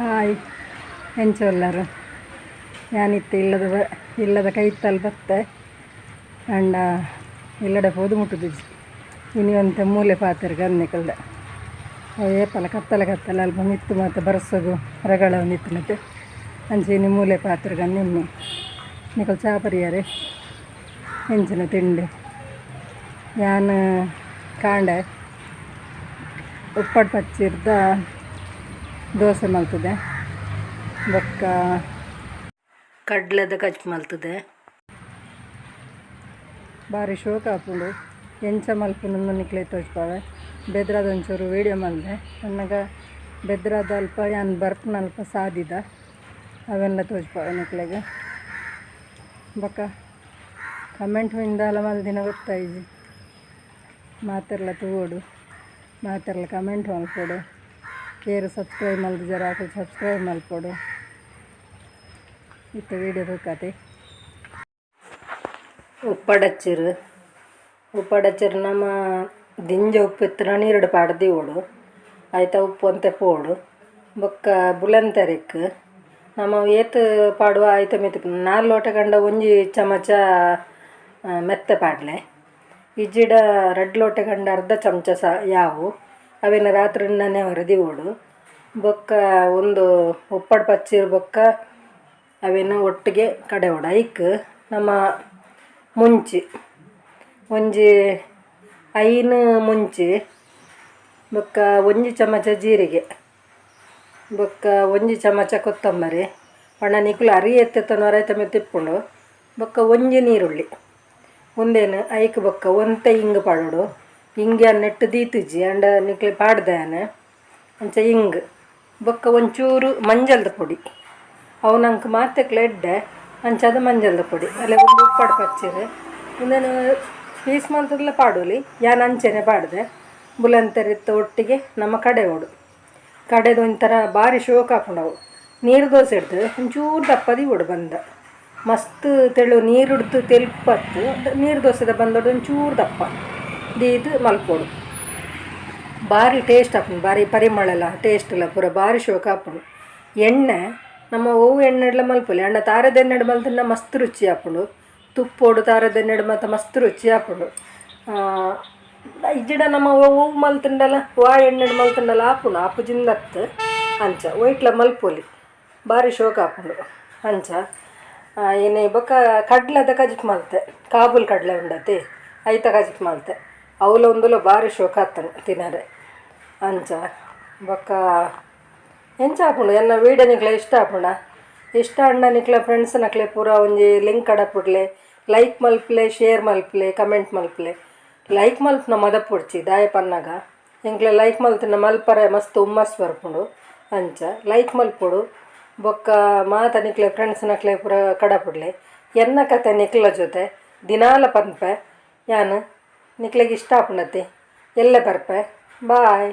Hi ಎಂಚೊಲ್ಲರು ಯಾನಿತ್ತು ಇಲ್ಲದ ಕೈತಲ್ಲಿ ಬತ್ತೆ ಅಂಡ ಇಲ್ಲಡೆ ಪೋದು ಮುಟ್ಟುದು ಇನಿ ಒಂತೆ ಮೂಲೆ ಪಾತ್ರೆಗೆ ಅನ್ನಿಕಲ್ದ ಏಪಲ ಕತ್ತಲೆ ಅಲ್ಪ ಮಿತ್ತು ಮತ್ತು ಬರಸಗು ರಗಳ ನಿತ್ತನತೆ ಅಂಚೆ ಇನಿ ಮೂಲೆ ಪಾತ್ರೆಗೆ ನಿನ್ನೆ ನಿಕಲ್ ಚಾ ಪರಿಯಾರೆ ಹೆಂಚಿನ ತಿಂಡಿ ಯಾನು ಕಾಂಡೆ ಉಪ್ಪಟ್ಟು ಪಚ್ಚಿರ್ದ ದೋಸೆ ಮಲ್ತದೆ ಬೊಕ್ಕ ಕಡ್ಲೆದ ಕಚ್ ಮಲ್ತದೆ ಭಾರಿ ಶೋಕ ಹಾಕೊಂಡು ಎಂಚ ಮಲ್ಪುನ ನಿಕ್ಲೆ ತೋಚ್ಪಾವೆ ಬೆದ್ರದ ಒಂಚೂರು ವೀಡಿಯೋ ಮಲ್ದೆ ನನಗೆ ಬೆದ್ರದ ಅಲ್ಪ ಯಾನ್ ಬರ್ಪನಲ್ಪ ಸಾದಿದ ಅವೆಲ್ಲ ತೋಚ್ಪಾವೆ ನಿಕ್ಲೆಗೆ ಬೊಕ್ಕ ಕಮೆಂಟ್ ಎಲ್ಲ ಮಲ್ದಿನ ಗೊತ್ತಾಯಿಜಿ ಮಾತೆಲ್ಲ ತಗೋಡು ಮಾತೆಲ್ಲ ಕಮೆಂಟ್ ಮಲ್ಕೊಡು ಕೇರು ಸಬ್ಸ್ಕ್ರೈಬ್ ಮಲ್ದು ಜರ ಹಾಕಿ ಸಬ್ಸ್ಕ್ರೈಬ್ ಮಲ್ಕೊಡು ಇತ್ತು ವೀಡಿಯೋ ಬೇಕತೆ ಉಪ್ಪಡಚ್ಚಿರು ನಮ್ಮ ದಿಂಜ ಉಪ್ಪು ಎತ್ತರ ನೀರುಡು ಪಾಡ್ದಿ ಓಡು ಆಯ್ತಾ ಉಪ್ಪು ಅಂತೆ ಪೋಡು ಬೊಕ್ಕ ಬುಲಂತರಿಕ್ ನಮ್ಮ ಏತು ಪಾಡುವ ಆಯ್ತ ಮೆತ್ತು 4 ಲೋಟ ಗಂಡ ಒಂಜಿ ಚಮಚ ಮೆತ್ತೆ ಪಾಡ್ಲೆ ಇಜ್ಜಿಡ 2 ಲೋಟ ಗಂಡ ಅರ್ಧ ಚಮಚ ಯಾವು ಅವೇನು ರಾತ್ರಿ ನೆನೆ ಹೊರದಿ ಓಡು ಬೊಕ್ಕ ಒಂದು ಉಪ್ಪಡು ಪಚ್ಚಿರು ಬೊಕ್ಕ ಅವೇನು ಒಟ್ಟಿಗೆ ಕಡೆ ಓಡು ಐಕ್ ನಮ್ಮ ಮುಂಚಿ ಒಂಜಿ ಐನು ಮುಂಚಿ ಬೊಕ್ಕ ಒಂಜಿ ಚಮಚ ಜೀರಿಗೆ ಬೊಕ್ಕ ಒಂಜಿ ಚಮಚ ಕೊತ್ತಂಬರಿ ಪಣ್ಣ ನಿಕ್ಲು ಅರಿ ಎತ್ತೆತ್ತನೋ ರೈತ ಮೆತ್ತಿಪ್ಪುಂಡು ಬೊಕ್ಕ ಒಂಜಿ ನೀರುಳ್ಳಿ ಮುಂದೇನು ಐಕ್ ಬೊಕ್ಕ ಒಂತೆ ಹಿಂಗೆ ಪಾಡೋಡು ಹಿಂಗೆ ನೆಟ್ಟು ದೀತಿಜ್ಜಿ ಅಂಡ ನಿಕ್ಲೆ ಪಾಡ್ದಾನೆ ಅಂಚ ಹಿಂಗೆ ಬೊಕ್ಕ ಒಂಚೂರು ಮಂಜಲ್ದ ಪೊಡಿ ಅವನಂಗೆ ಮಾತೆಕ್ಲೆ ಎಡ್ಡೆ ಅಂಚದ ಮಂಜಲ್ದ ಪೊಡಿ ಅಲ್ಲೇ ಒಂದು ಉಪ್ಪಡು ಪಚ್ಚಿರೆ ಇನ್ನೇನು ಪೀಸ್ ಮಂತದಲ್ಲ ಪಾಡೋಲಿ ಯಾನ್ ಅಂಚೆನೆ ಪಾಡ್ದೆ ಬುಲಂತರಿತ್ತ ಒಟ್ಟಿಗೆ ನಮ್ಮ ಕಡೆ ಓಡು ಕಡೆದು ಒಂಥರ ಭಾರಿ ಶೋಕ ಹಾಕೊಂಡವು ನೀರು ದೋಸೆ ಹಿಡ್ದು ಒಂಚೂರು ದಪ್ಪದಿ ಓಡು ಬಂದ ಮಸ್ತ್ ತೆಳು ನೀರುಡ್ದು ತೆಲ್ಪತ್ತು ನೀರು ದೋಸೆದ ಬಂದೋಡು ಒಂಚೂರು ದಪ್ಪ ದೀದು ಮಲ್ಪೋಡು ಭಾರಿ ಟೇಸ್ಟ್ ಹಾಕೊಂಡು ಭಾರಿ ಪರಿಮಳ ಎಲ್ಲ ಟೇಸ್ಟ್ ಎಲ್ಲ ಪೂರ ಭಾರಿ ಶೋಕ ಹಾಕೊಂಡು ಎಣ್ಣೆ ನಮ್ಮ ಹೂವು ಎಣ್ಣೆಡ್ಲ ಮಲ್ಪೊಲಿ ಎಣ್ಣೆ ತಾರದ ಎಣ್ಣೆಡು ಮಲ್ತಿನ ಮಸ್ತ್ ರುಚಿ ಹಾಕೊಂಡು ತುಪ್ಪೋಡು ತಾರದ ಎಣ್ಣೆಡು ಮತ್ತು ಮಸ್ತ್ ರುಚಿ ಹಾಕೊಂಡು ಇಜ್ಜಿಡ ನಮ್ಮ ಹೂವು ಮಲ್ತಿಂಡಲ್ಲ ಎಣ್ಣೆಡು ಮಲ್ತಿಂಡಲ್ಲ ಹಾಪುನು ಆಪುಜಿಂದತ್ತು ಅಂಚ ಒಯ್ಟ್ಲ ಮಲ್ಪೊಲಿ ಭಾರಿ ಶೋಕ ಹಾಕೊಂಡು ಅಂಚ ಏನೇ ಬೊಕ್ಕ ಕಡ್ಲೆದ ಕಜಿಟ್ ಮಲ್ತೆ ಕಾಬೂಲ್ ಕಡಲೆ ಉಂಡತಿ ಐತ ಕಜಿಟ್ ಮಲ್ತೆ ಅವಲ ಒಂದುಲ ಭಾರಿ ಶೋಕ ಆಗ್ತಾನೆ ತಿನ್ನರೆ ಅಂಚ ಬೊಕ್ಕ ಎಂಚ ಹಾಕೊಂಡು ಎನ್ನ ವೀಡಿಯೋ ನಿಕ್ಲೆ ಇಷ್ಟ ಹಾಕೊಂಡ ಇಷ್ಟ ಅಣ್ಣ ನಿಕ್ಲೆ ಫ್ರೆಂಡ್ಸ್ ನಕ್ಲೆ ಪೂರ ಒಂಜಿ ಲಿಂಕ್ ಅಡಪುಡ್ಲೆ ಲೈಕ್ ಮಲ್ಪ್ಲೆ ಶೇರ್ ಮಲ್ಪ್ಲೆ ಕಮೆಂಟ್ ಮಲ್ಪ್ಲೆ ಲೈಕ್ ಮಲ್ಪ್ನ ಮದ ಪುಡ್ಚಿ ದಾಯ ಪನ್ನಾಗ ಎಂಕ್ಲೆ ಲೈಕ್ ಮಲ್ತಿನ ಮಲ್ಪರೆ ಮಸ್ತ್ ಹುಮ್ಮಸ್ ಬರ್ಪುಂಡು ಅಂಚ ಲೈಕ್ ಮಲ್ಪುಡು ಬೊಕ್ಕ ಮಾತ ನಿಕ್ಲೆ ಫ್ರೆಂಡ್ಸ್ ನಕ್ಲೆ ಪೂರ ಕಡಪುಡ್ಲೆ ಎನ್ನ ಕತೆ ನಿಕ್ಲ ಜೊತೆ ದಿನಾಲ ಪನ್ಪೆ ಯಾನು ನಿಕ್ಲೆಗೆ ಇಷ್ಟ ಆಪುಂಡತಿ ಎಲ್ಲೇ ಬರ್ಪೆ ಬಾಯ್.